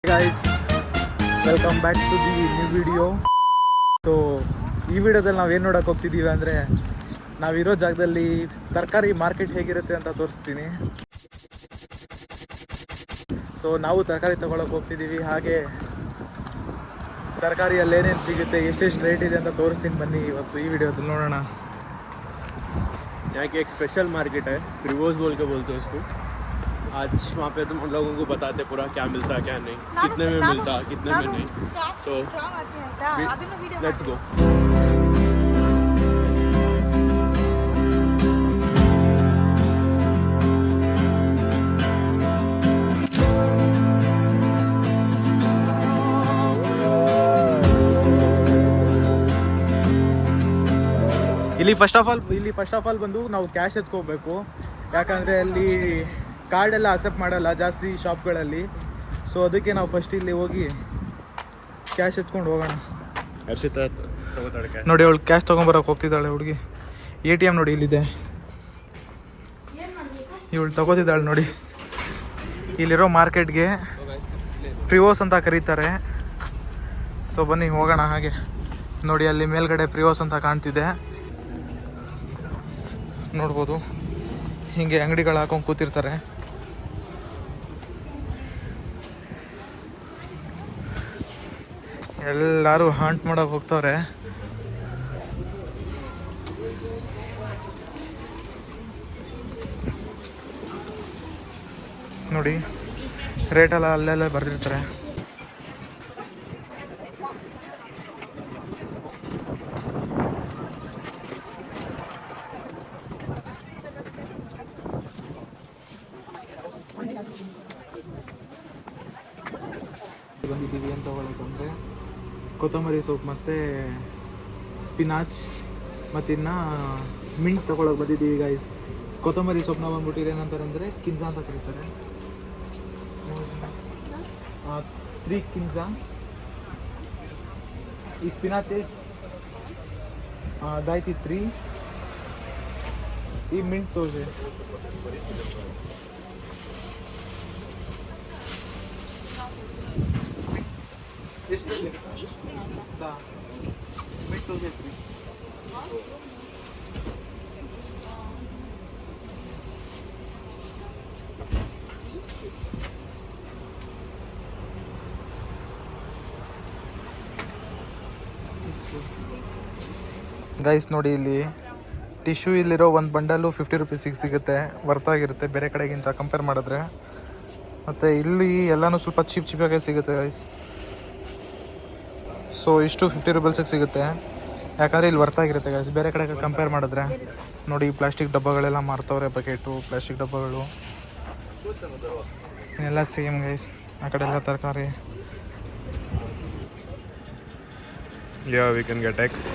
Guys welcome back to the new video. So ಈ ವಿಡಿಯೋದಲ್ಲಿ ನಾವೇನು ನೋಡೋಕೆ ಹೋಗ್ತಿದ್ದೀವಿ ಅಂದರೆ ನಾವಿರೋ ಜಾಗದಲ್ಲಿ ತರಕಾರಿ ಮಾರ್ಕೆಟ್ ಹೇಗಿರುತ್ತೆ ಅಂತ ತೋರಿಸ್ತೀನಿ. ಸೊ ನಾವು ತರಕಾರಿ ತೊಗೊಳಕ್ಕೆ ಹೋಗ್ತಿದ್ದೀವಿ, ಹಾಗೆ ತರಕಾರಿಯಲ್ಲಿ ಏನೇನು ಸಿಗುತ್ತೆ, ಎಷ್ಟೆಷ್ಟು ರೇಟ್ ಇದೆ ಅಂತ ತೋರಿಸ್ತೀನಿ. ಬನ್ನಿ ಇವತ್ತು ಈ ವಿಡಿಯೋದಲ್ಲಿ ನೋಡೋಣ. यहाँ की एक स्पेशल मार्केट है, रिवोज बोल के बोलते हैं उसको. आज वहाँ पे तुम लोगों को बताते पूरा क्या मिलता क्या नहीं, कितने में मिलता कितने में नहीं. So let's go. ಇಲ್ಲಿ ಫಸ್ಟ್ ಆಫ್ ಆಲ್ ಬಂದು ನಾವು ಕ್ಯಾಶ್ ಎತ್ಕೋಬೇಕು, ಯಾಕಂದರೆ ಅಲ್ಲಿ ಕಾರ್ಡೆಲ್ಲ ಅಕ್ಸೆಪ್ಟ್ ಮಾಡಲ್ಲ ಜಾಸ್ತಿ ಶಾಪ್ಗಳಲ್ಲಿ. ಸೊ ಅದಕ್ಕೆ ನಾವು ಫಸ್ಟ್ ಇಲ್ಲಿ ಹೋಗಿ ಕ್ಯಾಶ್ ಎತ್ಕೊಂಡು ಹೋಗೋಣ. ನೋಡಿ ಅವಳು ಕ್ಯಾಶ್ ತೊಗೊಂಬರೋಕೆ ಹೋಗ್ತಿದ್ದಾಳೆ ಹುಡುಗಿ. ATM ನೋಡಿ ಇಲ್ಲಿದೆ, ಇವಳು ತಗೋತಿದ್ದಾಳೆ ನೋಡಿ. ಇಲ್ಲಿರೋ ಮಾರ್ಕೆಟ್ಗೆ ಪ್ರಿವೋಸ್ ಅಂತ ಕರೀತಾರೆ. ಸೊ ಬನ್ನಿ ಹೋಗೋಣ. ಹಾಗೆ ನೋಡಿ ಅಲ್ಲಿ ಮೇಲ್ಗಡೆ ಪ್ರಿವೋಸ್ ಅಂತ ಕಾಣ್ತಿದೆ, ನೋಡ್ಬೋದು. ಹೀಗೆ ಅಂಗಡಿಗಳು ಹಾಕೊಂಡು ಕೂತಿರ್ತಾರೆ. ಎಲ್ಲರೂ ಹಾಂಟ್ ಮಾಡೋಕೆ ಹೋಗ್ತವ್ರೆ. ನೋಡಿ ರೇಟೆಲ್ಲ ಅಲ್ಲೆಲ್ಲ ಬರೆದಿರ್ತಾರೆ. ಬಂದಿದ್ದೀವಿ ಅಂತ ತೊಗೊಳಕಂದ್ರೆ ಕೊತ್ತಂಬರಿ ಸೊಪ್ಪು ಮತ್ತು ಸ್ಪಿನಾಚ್ ಮತ್ತು ಇನ್ನು ಮಿಂಟ್ ತೊಗೊಳಕ್ಕೆ ಬಂದಿದ್ದೀವಿ ಗೈಸ್. ಕೊತ್ತಂಬರಿ ಸೊಪ್ಪನ್ನ ಬಂದ್ಬಿಟ್ಟಿದ್ರೆ ಏನಂತಾರೆ ಅಂದರೆ ಕಿನ್ಸಾ ಅಂತ ಕರೀತಾರೆ. 3 ಕಿನ್ಸಾ. ಈ ಸ್ಪಿನಾಚ್ ಅದಾಯ್ತು 3. ಈ ಮಿಂಟ್ ತೋರಿಸಿ. ಎಷ್ಟು ಮಿಂಟ್ ತೋರಿಸಿ 3. ಗೈಸ್ ನೋಡಿ ಇಲ್ಲಿ ಟಿಶ್ಯೂ ಇಲ್ಲಿರೋ ಒಂದು ಬಂಡಲು 50 ರುಪೀಸಿಗೆ ಸಿಗುತ್ತೆ, ವರ್ತಾಗಿರುತ್ತೆ ಬೇರೆ ಕಡೆಗಿಂತ ಕಂಪೇರ್ ಮಾಡಿದ್ರೆ. ಮತ್ತು ಇಲ್ಲಿ ಎಲ್ಲನೂ ಸ್ವಲ್ಪ ಚೀಪಾಗೆ ಸಿಗುತ್ತೆ ಗೈಸ್. ಸೊ ಇಷ್ಟು 50 ರೂಪೀಸಿಗೆ ಸಿಗುತ್ತೆ, ಯಾಕಂದರೆ ಇಲ್ಲಿ ವರ್ತಾಗಿರುತ್ತೆ ಗೈಸ್ ಬೇರೆ ಕಡೆಗೆ ಕಂಪೇರ್ ಮಾಡಿದ್ರೆ. ನೋಡಿ ಪ್ಲಾಸ್ಟಿಕ್ ಡಬ್ಬಗಳೆಲ್ಲ ಮಾರ್ತವ್ರೆ, ಬಕೆಟು ಪ್ಲಾಸ್ಟಿಕ್ ಡಬ್ಬಗಳು ಎಲ್ಲ ಸೇಮ್ ಗೈಸ್. ಆ ಕಡೆ ಎಲ್ಲ ತರಕಾರಿ. Yeah, we can get eggs.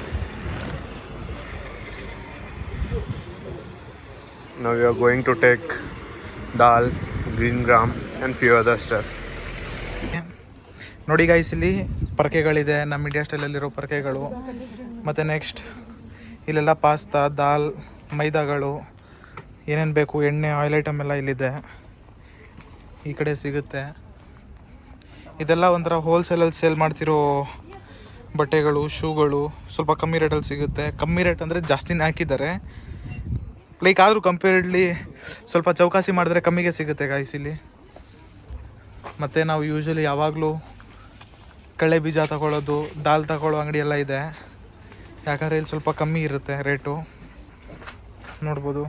Now we are going to take dal, green gram and few other stuff. ನೋಡಿ ಗೈಸ್ ಇಲ್ಲಿ ಪರಕೆಗಳಿದೆ, ನಮ್ಮ ಇಂಡಿಯಾ ಸ್ಟೈಲಲ್ಲಿರೋ ಪರಕೆಗಳು. ಮತ್ತು ನೆಕ್ಸ್ಟ್ ಇಲ್ಲೆಲ್ಲ ಪಾಸ್ತಾ, ದಾಲ್, ಮೈದಾಗಳು, ಏನೇನು ಬೇಕು, ಎಣ್ಣೆ, ಆಯಿಲ್ ಐಟಮ್ ಎಲ್ಲ ಇಲ್ಲಿದೆ. ಈ ಕಡೆ ಸಿಗುತ್ತೆ. ಇದೆಲ್ಲ ಒಂಥರ ಹೋಲ್ಸೇಲಲ್ಲಿ ಸೇಲ್ ಮಾಡ್ತಿರೋ ಬಟ್ಟೆಗಳು, ಶೂಗಳು. ಸ್ವಲ್ಪ ಕಮ್ಮಿ ರೇಟಲ್ಲಿ ಸಿಗುತ್ತೆ. ಕಮ್ಮಿ ರೇಟ್ ಅಂದರೆ ಜಾಸ್ತಿನೇ ಹಾಕಿದ್ದಾರೆ, ಲೈಕ್ ಆದರೂ ಕಂಪೇರ್ಡ್ಲಿ ಸ್ವಲ್ಪ ಚೌಕಾಸಿ ಮಾಡಿದ್ರೆ ಕಮ್ಮಿಗೆ ಸಿಗುತ್ತೆ ಗಾಯ್ಸ್ ಇಲ್ಲಿ. ಮತ್ತು ನಾವು ಯೂಶ್ವಲಿ ಯಾವಾಗಲೂ ಕಳೆ ಬೀಜ ತಗೊಳ್ಳೋದು, ದಾಲ್ ತಗೊಳ್ಳೋ ಅಂಗಡಿ ಎಲ್ಲ ಇದೆ, ಯಾಕಂದರೆ ಇಲ್ಲಿ ಸ್ವಲ್ಪ ಕಮ್ಮಿ ಇರುತ್ತೆ ರೇಟು. ನೋಡ್ಬೋದು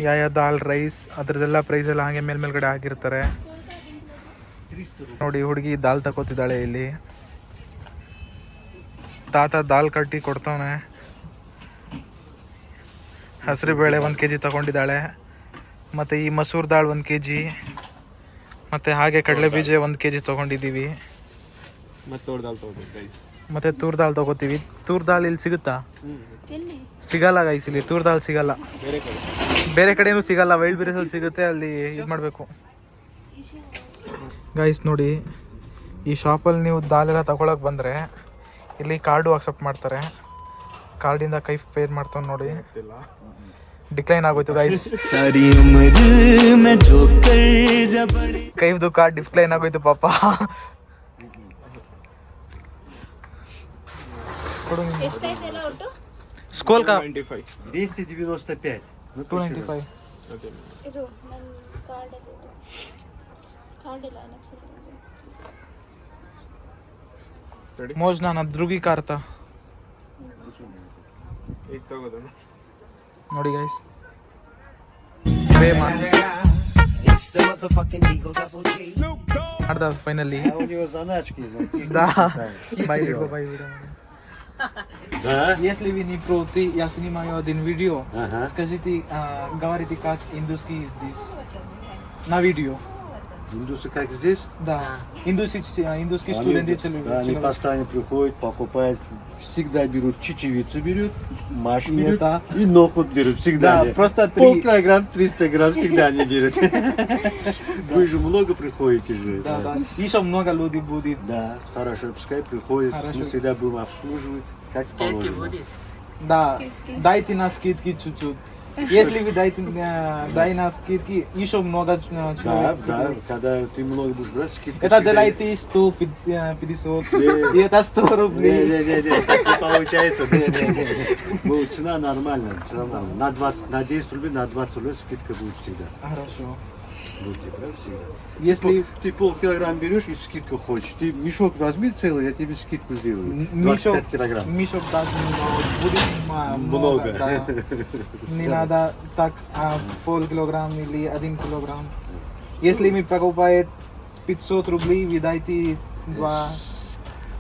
ಯಾವ ದಾಲ್, ರೈಸ್ ಅದರದ್ದೆಲ್ಲ ಪ್ರೈಸೆಲ್ಲ ಹಾಗೆ ಮೇಲ್ಗಡೆ ಆಗಿರ್ತಾರೆ. ನೋಡಿ ಹುಡುಗಿ ದಾಲ್ ತಗೋತಿದ್ದಾಳೆ ಇಲ್ಲಿ. ತಾತ ದಾಲ್ ಕಟ್ಟಿ ಕೊಡ್ತಾವನೆ. ಹಸಿರು ಬೇಳೆ 1 kg ತಗೊಂಡಿದ್ದಾಳೆ. ಮತ್ತು ಈ ಮಸೂರ್ ದಾಲ್ 1 kg, ಮತ್ತು ಹಾಗೆ ಕಡಲೆ ಬೀಜ 1 kg ತೊಗೊಂಡಿದ್ದೀವಿ. ಮತ್ತು ತೂರ್ ದಾಲ್ ತೊಗೋತೀವಿ. ತೂರ್ ದಾಲ್ ಇಲ್ಲಿ ಸಿಗುತ್ತಾ? ಸಿಗಲ್ಲ ಗೈಸ್, ಇಲ್ಲಿ ತೂರ್ ದಾಲ್ ಸಿಗಲ್ಲ. ಬೇರೆ ಕಡೆನೂ ಸಿಗಲ್ಲ, ವೈಲ್ಡ್ ಬೇರೆಸಲ್ಲಿ ಸಿಗುತ್ತೆ, ಅಲ್ಲಿ ಇದು ಮಾಡಬೇಕು ಗೈಸ್. ನೋಡಿ ಈ ಶಾಪಲ್ಲಿ ನೀವು ದಾಲೆಲ್ಲ ತಗೊಳಕ್ಕೆ ಬಂದರೆ ಇಲ್ಲಿ ಕಾರ್ಡು ಅಕ್ಸೆಪ್ಟ್ ಮಾಡ್ತಾರೆ. ಕಾರ್ಡಿಂದ ಕೈ ಪೇ ಮಾಡ್ತಾವೆ ನೋಡಿ. ಡಿಕ್ಲೈನ್ ಆಗೋಯ್ತು ಗೈಸ್. सारी उम्र में जो कर जब ಕೈ ದುಃಖ ಡಿಕ್ಲೈನ್ ಆಗೋಯ್ತು ಪಾಪ. ಎಷ್ಟಾಯ್ತೆಲ್ಲ ಒಟ್ಟು? ಸ್ಕೋಲ್ ಕಾ 25. 295. Ну, 295. Okay. ಇದು ನನ್ನ ಕಾರ್ಡಲ್ಲಿ ಕಾರ್ಡ್ ಇಲ್ಲ ನೆಕ್ಸ್ಟ್ Ready? ಮೋಜ್ನ ನಾ ಧ್ರುಗಿ ಕಾರ್ತ ಈಗ ತಗೋದಣ್ಣ. ನೋಡಿ ಗೈಸ್. ಮಾಡ್ದ ಫೈನಲಿ. А у него заначки из таких. Да. Да. Бай video. Да? Если вы не против, я снимаю один видео. Ага. Скажите, говорите, как индусский здесь. На видео. Индусы как здесь? Да. Индусский студенты Да, они постоянно приходят, покупают. Всегда берут чечевицу, берут, маш берут Да. и нохут берут. Всегда. Да, они. просто Полкилограмм, 300 грамм всегда они берут. Вы же много приходите же. Да, да. Еще много людей будет. Да, хорошо, пускай приходят. Хорошо. Мы всегда будем обслуживать. Как положено. Да. Дайте на скидки чуть-чуть. Если вы дай на скидки, еще много Да, человек. да, когда ты много будешь брать, скидка. Это всегда- делайте 150, Не. и это 100 рублей. Не, так не получается. Не. Ну, цена нормальная, цена нормальная. На 20, на 10 рублей, на 20 рублей скидка будет всегда. Хорошо. Будете брать всегда. Если Ты полкилограмм берешь и скидку хочешь. Ты мешок возьми целый, я тебе скидку сделаю. 25 килограмм. мешок даже будет Много. Да. Не надо так полкилограмм или 1 килограмм. Если мы покупаем 500 рублей, вы дайте 2.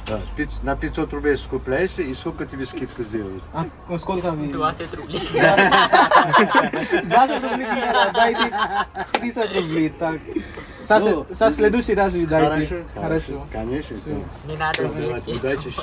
Да, на 500 рублей скупляешься и сколько тебе скидку сделают? Сколько вы? 20 рублей. 20 рублей не надо, дайте 50 рублей. Так. Со следующий раз вы дайте. Хорошо. Хорошо. Конечно. Всё. Не надо Удачи.